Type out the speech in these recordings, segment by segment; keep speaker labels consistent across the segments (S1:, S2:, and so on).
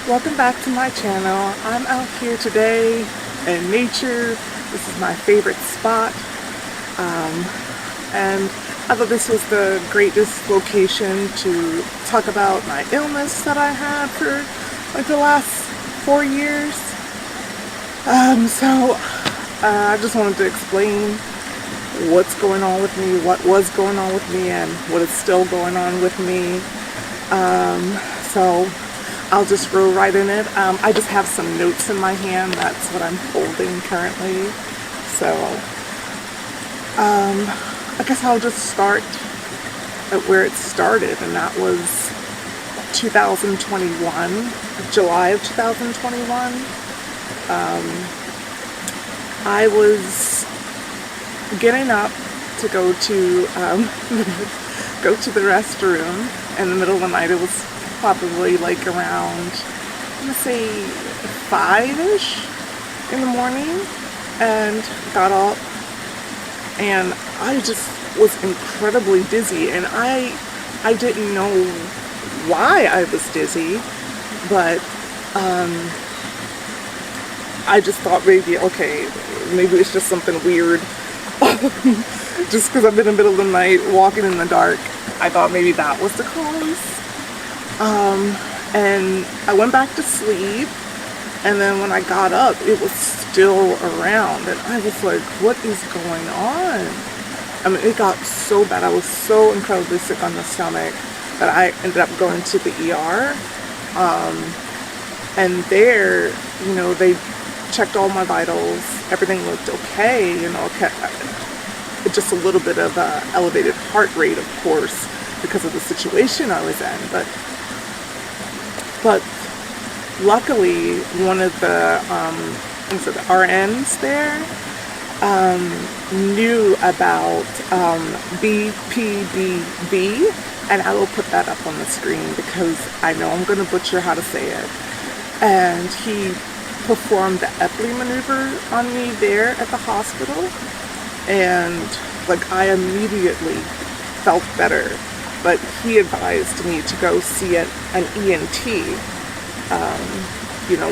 S1: Welcome back to my channel. I'm out here today in nature. This is my favorite spot. And I thought this was the greatest location to talk about my illness that I had for like the last 4 years. I just wanted to explain what's going on with me, what was going on with me, and what is still going on with me. So I'll just roll right in it. I just have some notes in my hand. That's what I'm holding currently. So I guess I'll just start at where it started, and that was 2021, July of 2021. I was getting up to go to go to the restroom in the middle of the night. It was probably like around, I'm gonna say 5-ish in the morning, and got up, and I just was incredibly dizzy, and I didn't know why I was dizzy, but I just thought maybe it's just something weird. Just because I'm in the middle of the night walking in the dark, I thought maybe that was the cause. And I went back to sleep, and then when I got up, it was still around, and I was like, what is going on? I mean, it got so bad. I was so incredibly sick on the stomach that I ended up going to the ER. And there, they checked all my vitals. Everything looked okay, just a little bit of elevated heart rate, of course, because of the situation I was in. But luckily, one of the RNs there knew about BPDB, and I will put that up on the screen because I know I'm going to butcher how to say it. And he performed the Ehlers maneuver on me there at the hospital, and I immediately felt better. But he advised me to go see an ENT.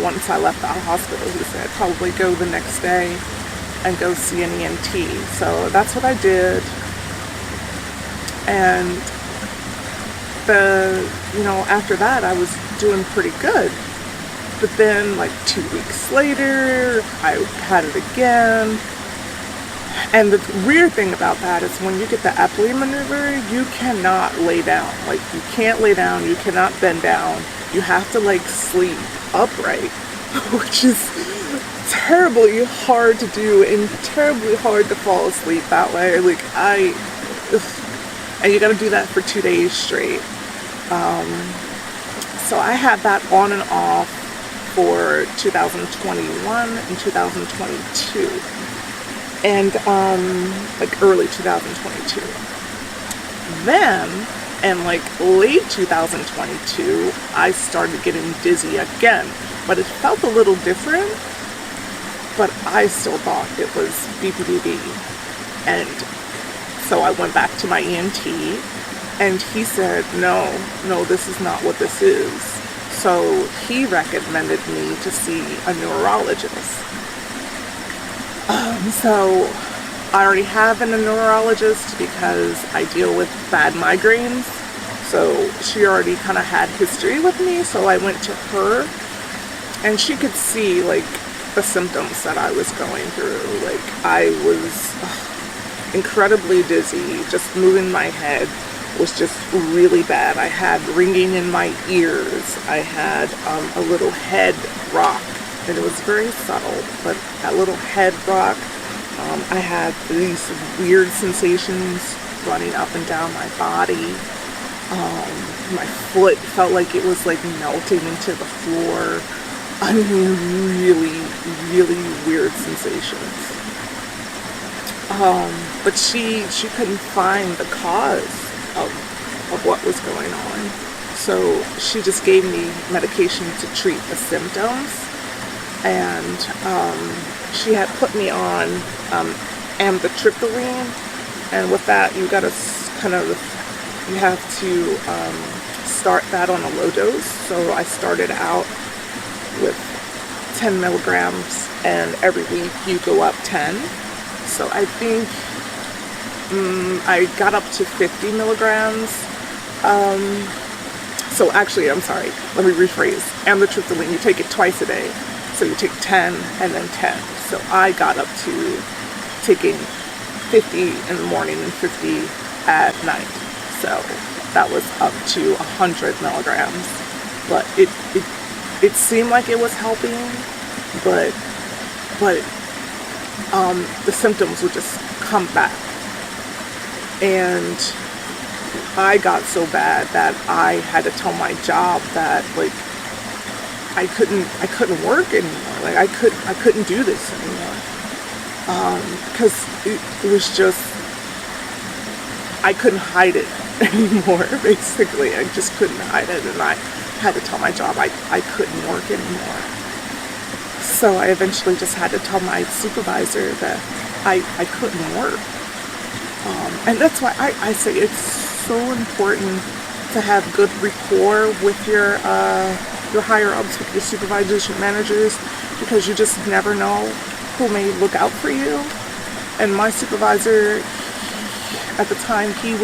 S1: Once I left the hospital, he said probably go the next day and go see an ENT. So that's what I did. And after that, I was doing pretty good. But then 2 weeks later, I had it again. And the weird thing about that is when you get the Ehlers maneuver, you cannot lay down. You can't lay down, you cannot bend down. You have to sleep upright, which is terribly hard to do and terribly hard to fall asleep that way. And you gotta do that for 2 days straight. So I had that on and off for 2021 and 2022. And early 2022. Then, in late 2022, I started getting dizzy again, but it felt a little different, but I still thought it was BPDB. And so I went back to my ENT, and he said, no, this is not what this is. So he recommended me to see a neurologist. So I already have a neurologist because I deal with bad migraines. So she already kind of had history with me. So I went to her, and she could see the symptoms that I was going through. I was incredibly dizzy. Just moving my head was just really bad. I had ringing in my ears. I had a little head rock. And it was very subtle, but that little head rock, I had these weird sensations running up and down my body. My foot felt like it was melting into the floor. I mean, really, really weird sensations. But she couldn't find the cause of what was going on. So she just gave me medication to treat the symptoms. And she had put me on amitriptyline, and with that you have to start that on a low dose. So I started out with 10 milligrams, and every week you go up 10. So I think I got up to 50 milligrams. So actually, I'm sorry, let me rephrase. Amitriptyline, you take it twice a day. So you take 10 and then 10. So I got up to taking 50 in the morning and 50 at night. So that was up to 100 milligrams. But it seemed like it was helping, but the symptoms would just come back. And I got so bad that I had to tell my job that, like, I couldn't work anymore. Like, I couldn't do this anymore. Because it was just, I couldn't hide it anymore, basically. I just couldn't hide it, and I had to tell my job I couldn't work anymore. So I eventually just had to tell my supervisor that I couldn't work. And that's why I say it's so important to have good rapport with your higher ups, with your supervisors, your managers, because you just never know who may look out for you. And my supervisor at the time, he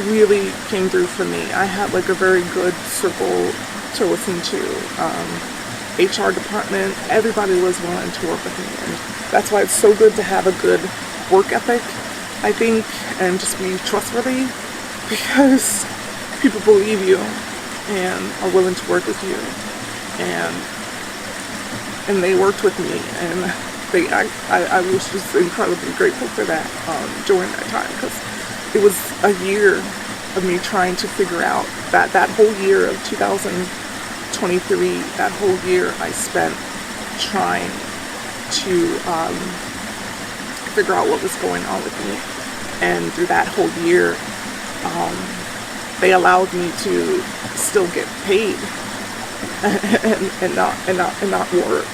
S1: really came through for me. I had like a very good circle to listen to. HR department, everybody was willing to work with me, and that's why it's so good to have a good work ethic, I think, and just be trustworthy, because people believe you and are willing to work with you, and they worked with me, and I was just incredibly grateful for that during that time, because it was a year of me trying to figure out that whole year of 2023, that whole year I spent trying to figure out what was going on with me. And through that whole year, they allowed me to still get paid and not work.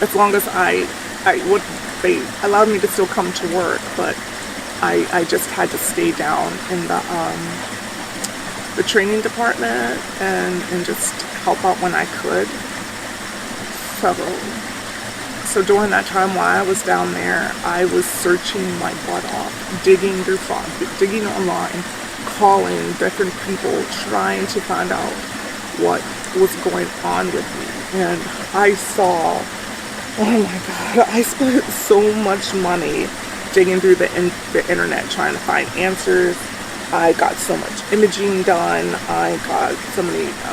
S1: As long as they allowed me to still come to work, but I just had to stay down in the training department and just help out when I could. So during that time while I was down there, I was searching my butt off, digging through forums, digging online, calling different people, trying to find out what was going on with me. And I saw, oh my God, I spent so much money digging through the internet trying to find answers. I got so much imaging done. I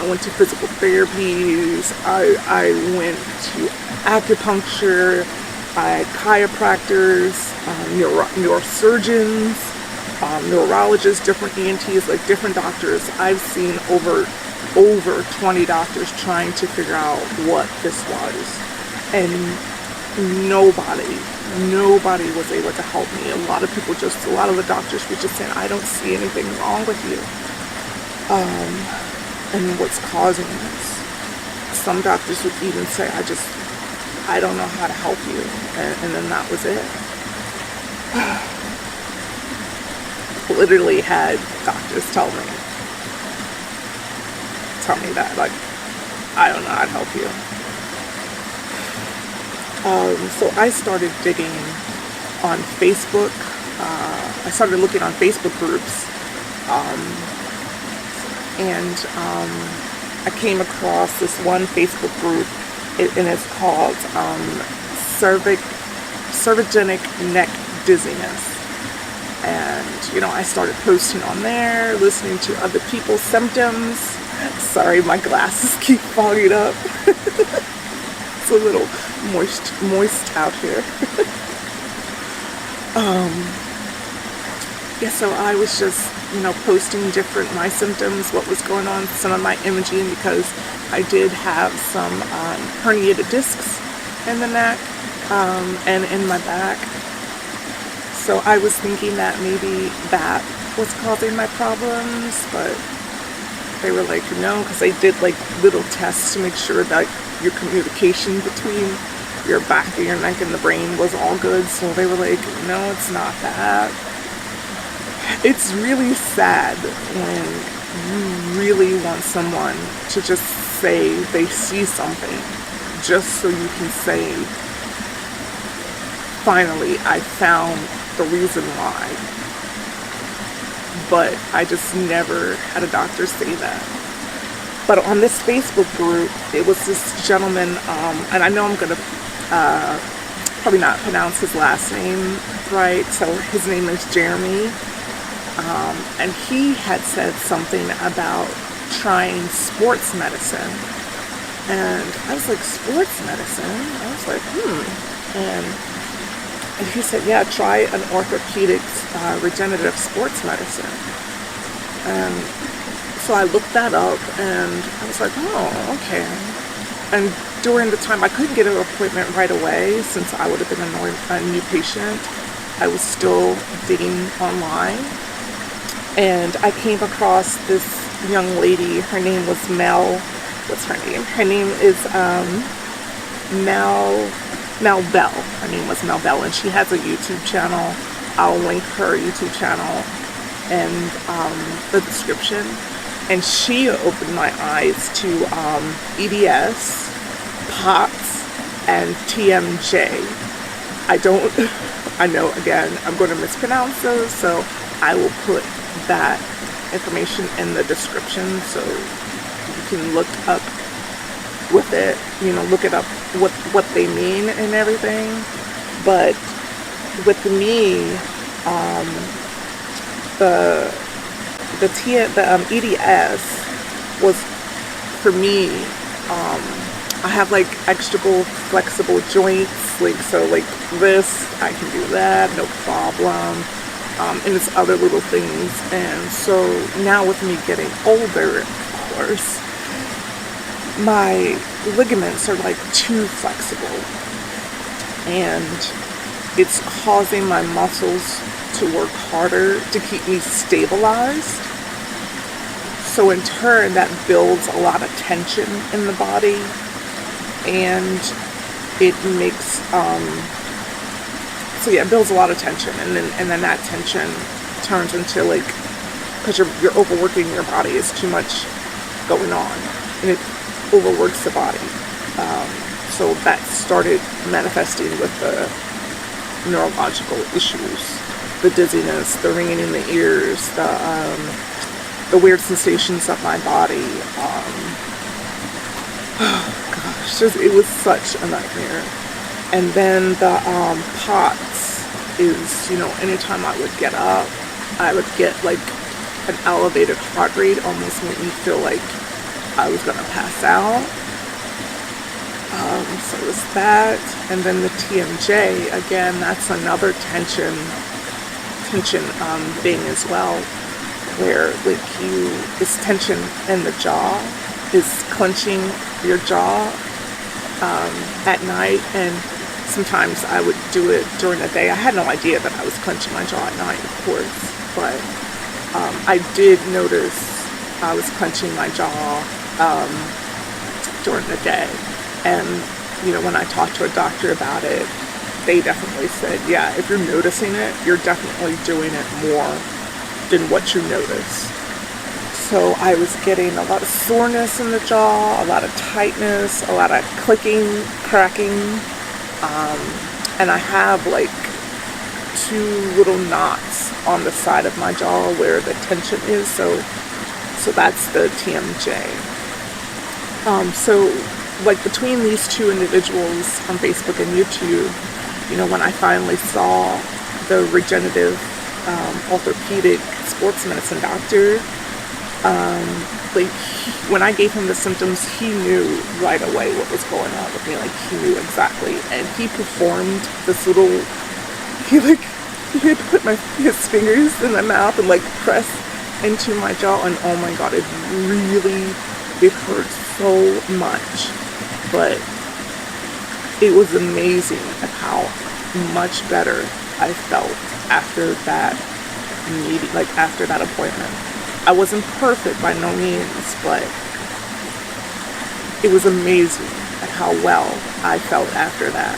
S1: went to physical therapies. I went to acupuncture, chiropractors, neurosurgeons, neurologists, different ENTs, like different doctors. I've seen over 20 doctors trying to figure out what this was. And nobody was able to help me. A lot of the doctors were just saying, I don't see anything wrong with you. And what's causing this? Some doctors would even say, I don't know how to help you. And then that was it. Literally had doctors tell me that, like, I don't know how to help you. So I started digging on Facebook. I started looking on Facebook groups, and I came across this one Facebook group, and it's called Cervigenic Neck Dizziness. And, I started posting on there, listening to other people's symptoms. Sorry, my glasses keep fogging up. It's a little moist out here. So I was just, posting my symptoms, what was going on, some of my imaging, because I did have some herniated discs in the neck and in my back. So I was thinking that maybe that was causing my problems, but they were like, no, because they did like little tests to make sure that your communication between your back and your neck and the brain was all good. So they were like, no, it's not that. It's really sad when you really want someone to just say they see something, just so you can say, finally, I found the reason why. But I just never had a doctor say that. But on this Facebook group, it was this gentleman, and I know I'm going to probably not pronounce his last name right, so his name is Jeremy, and he had said something about trying sports medicine, and I was like, sports medicine? I was like, and he said, yeah, try an orthopedic regenerative sports medicine. And so I looked that up, and I was like, oh, okay. And during the time, I couldn't get an appointment right away since I would have been a new patient. I was still dating online. And I came across this young lady. Her name was Mel. What's her name? Her name is Mel Bell. Her name was Mel Bell, and she has a YouTube channel. I'll link her YouTube channel in the description. And she opened my eyes to EDS, POTS, and TMJ. I know, again, I'm going to mispronounce those, so I will put that information in the description so you can look up with it, look it up what they mean and everything. But with me, the EDS was, for me, I have like extra flexible joints, like, so like this, I can do that, no problem. And it's other little things. And so now with me getting older, of course, my ligaments are like too flexible, and it's causing my muscles to work harder to keep me stabilized. So in turn, that builds a lot of tension in the body, and it makes it builds a lot of tension, and then that tension turns into, like, because you're overworking your body, it's too much going on, and it overworks the body. So that started manifesting with the neurological issues, the dizziness, the ringing in the ears, the weird sensations of my body. Oh gosh, it was such a nightmare. And then the POTS is, anytime I would get up, I would get like an elevated heart rate, almost made me feel like I was gonna pass out. So it was that. And then the TMJ, again, that's another tension thing as well, where like it's tension in the jaw, is clenching your jaw at night. And sometimes I would do it during the day. I had no idea that I was clenching my jaw at night, of course, but I did notice I was clenching my jaw during the day. And when I talked to a doctor about it, they definitely said, yeah, if you're noticing it, you're definitely doing it more than what you notice. So I was getting a lot of soreness in the jaw, a lot of tightness, a lot of clicking, cracking, and I have like 2 little knots on the side of my jaw where the tension is. So that's the TMJ. So like between these 2 individuals on Facebook and YouTube, when I finally saw the regenerative orthopedic sports medicine doctor, like when I gave him the symptoms, he knew right away what was going on with me. Like, he knew exactly, and he performed this little, he had to put his fingers in my mouth and like press into my jaw, and oh my god, it hurt so much. But it was amazing at how much better I felt after that meeting, like after that appointment. I wasn't perfect by no means, but it was amazing at how well I felt after that.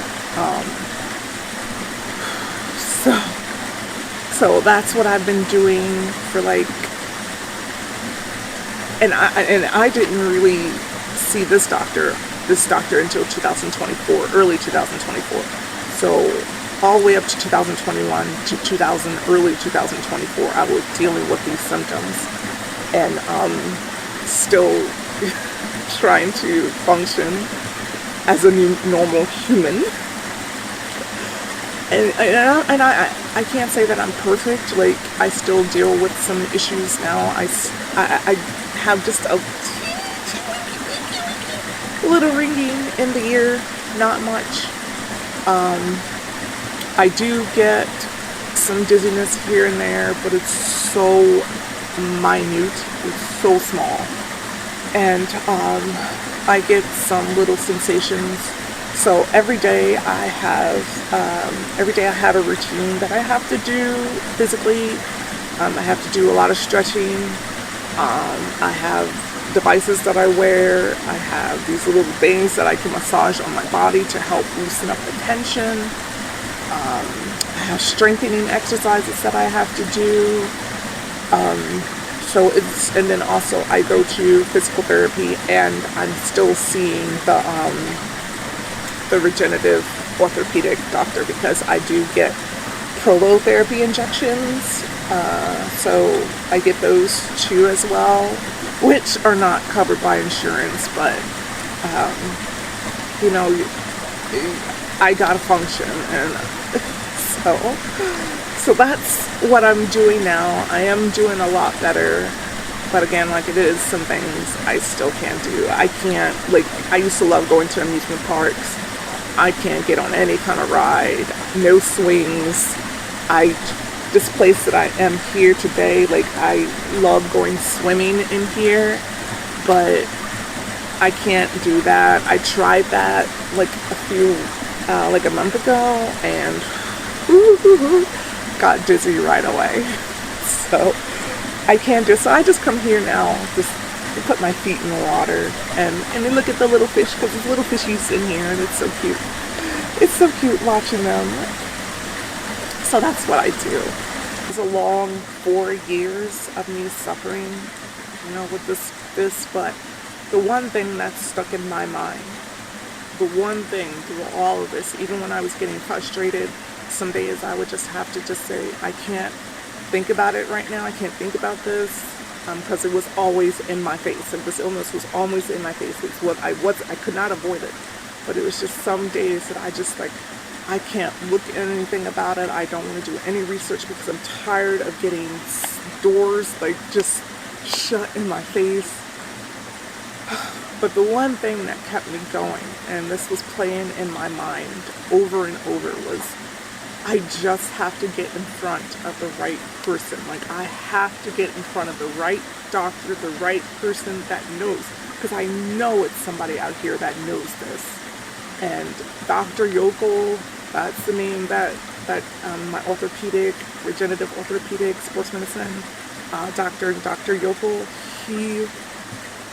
S1: So that's what I've been doing for like I didn't really see this doctor until 2024, early 2024. So all the way up to 2021 to early 2024, I was dealing with these symptoms, and still trying to function as a new normal human. And I can't say that I'm perfect. Like, I still deal with some issues now. I have just a little ringing in the ear, not much. I do get some dizziness here and there, but it's so minute, it's so small. And I get some little sensations. So every day I have a routine that I have to do physically. I have to do a lot of stretching. I have devices that I wear. I have these little things that I can massage on my body to help loosen up the tension. I have strengthening exercises that I have to do. And then also I go to physical therapy, and I'm still seeing the regenerative orthopedic doctor, because I do get prolotherapy injections. So I get those too as well, which are not covered by insurance, but I gotta function, and so that's what I'm doing now. I am doing a lot better, but again, like, it is some things I still can't do. I can't, like, I used to love going to amusement parks. I can't get on any kind of ride, no swings. This place that I am here today, like, I love going swimming in here, but I can't do that. I tried that like a month ago, and got dizzy right away. So I can't do it. So I just come here now, just to put my feet in the water and then look at the little fish, because there's little fishies in here, and it's so cute. It's so cute watching them. So that's what I do. It's a long 4 years of me suffering, with this, but the one thing that's stuck in my mind, the one thing through all of this, even when I was getting frustrated, some days I would just have to just say, I can't think about it right now. I can't think about this, because it was always in my face. And this illness was always in my face. It's what I could not avoid it. But it was just some days that I just, like, I can't look at anything about it. I don't want to do any research, because I'm tired of getting doors, like, just shut in my face. But the one thing that kept me going, and this was playing in my mind over and over, was I just have to get in front of the right person. Like, I have to get in front of the right doctor, the right person that knows, because I know it's somebody out here that knows this. And Dr. Yokel, that's the name that my regenerative orthopedic sports medicine, Dr. Yokel, he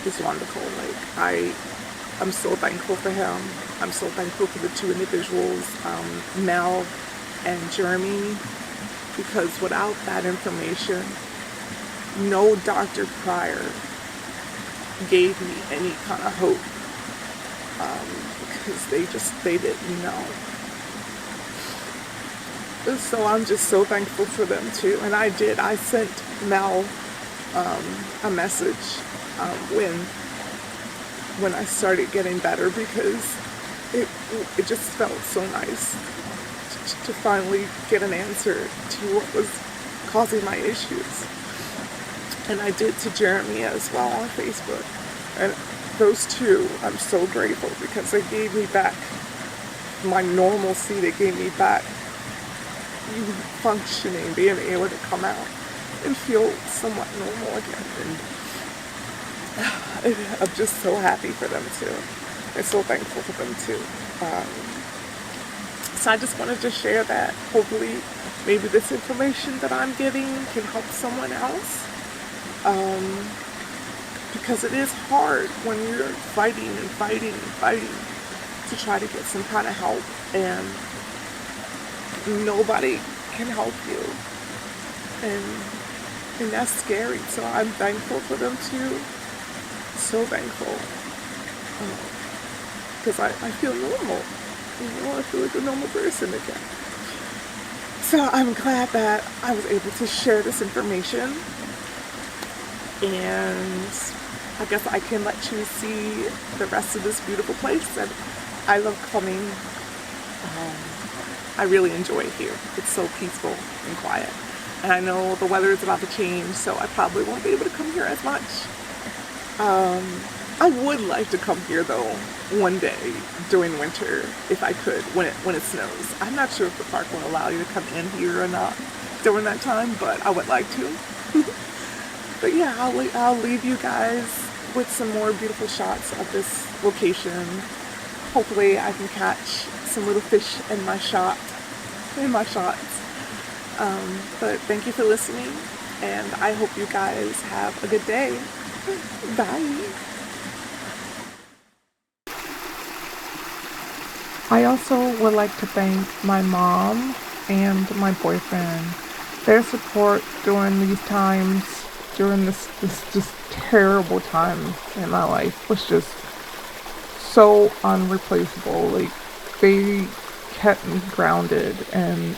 S1: is wonderful. Like, I'm so thankful for him. I'm so thankful for the two individuals, Mel and Jeremy, because without that information, no doctor prior gave me any kind of hope, because they didn't know. So I'm just so thankful for them too. And I sent Mel a message when I started getting better, because it just felt so nice to finally get an answer to what was causing my issues. And I did to Jeremy as well on Facebook. And those two, I'm so grateful, because they gave me back my normalcy. They gave me back functioning, being able to come out and feel somewhat normal again. And I'm just so happy for them too. I'm so thankful for them too. So I just wanted to share that. Hopefully, maybe this information that I'm giving can help someone else. Because it is hard when you're fighting to try to get some kind of help, and nobody can help you, and that's scary. So I'm thankful for them too. so thankful. Because I feel normal. I feel like a normal person again. So I'm glad that I was able to share this information. And I guess I can let you see the rest of this beautiful place. And I love coming. I really enjoy it here. It's so peaceful and quiet. And I know the weather is about to change, so I probably won't be able to come here as much. I would like to come here though one day during winter if I could, when it snows. I'm not sure if the park will allow you to come in here or not during that time, but I would like to. But yeah, I'll leave you guys with some more beautiful shots of this location. Hopefully I can catch some little fish in my shots. But thank you for listening, and I hope you guys have a good day. Bye. I also would like to thank my mom and my boyfriend. Their support during these times, during this just terrible time in my life, was just so unreplaceable. Like, they kept me grounded, and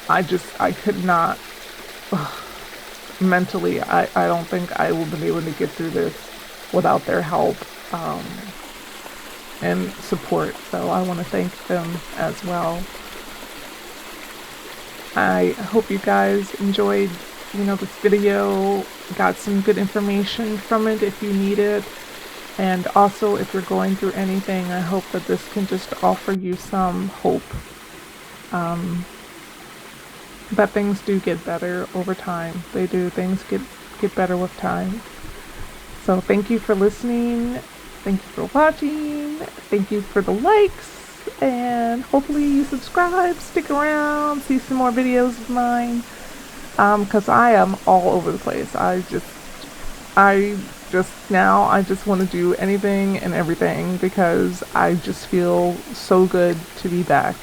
S1: I could not, mentally, I don't think I would have been able to get through this without their help and support. So I want to thank them as well. I hope you guys enjoyed, this video, got some good information from it if you need it. And also, if you're going through anything, I hope that this can just offer you some hope. That things do get better over time. They do. Things get better with time. So thank you for listening. Thank you for watching. Thank you for the likes. And hopefully you subscribe, stick around, see some more videos of mine. Because I am all over the place. I just want to do anything and everything because I just feel so good to be back.